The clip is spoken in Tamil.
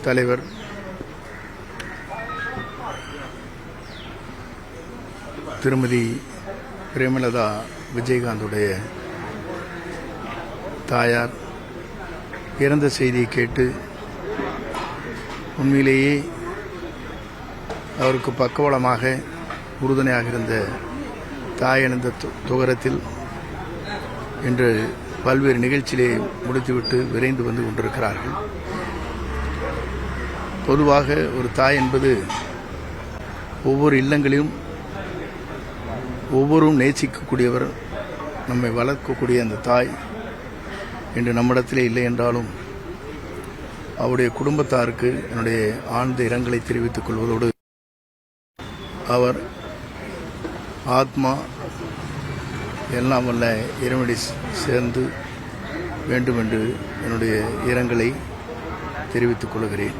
தலைவர் திருமதி பிரேமலதா விஜயகாந்துடைய தாயார் இறந்த செய்தியை கேட்டு உண்மையிலேயே அவருக்கு பக்கபலமாக உறுதுணையாக இருந்த தாய் இழந்த துயரத்தில் இன்று பல்வேறு நிகழ்ச்சியிலே முடித்துவிட்டு விரைந்து வந்து கொண்டிருக்கிறார்கள். பொதுவாக ஒரு தாய் என்பது ஒவ்வொரு இல்லங்களிலும் ஒவ்வொருவரும் நேசிக்கக்கூடியவர், நம்மை வளர்க்கக்கூடிய அந்த தாய் இன்று நம்மிடத்திலே இல்லை என்றாலும் அவருடைய குடும்பத்தாருக்கு என்னுடைய ஆழ்ந்த இரங்கலை தெரிவித்துக் கொள்வதோடு அவர் ஆத்மா எல்லாம் வல்ல இறைவனை சேர்ந்து வேண்டும் என்று என்னுடைய இரங்கலை தெரிவித்துக் கொள்கிறேன்.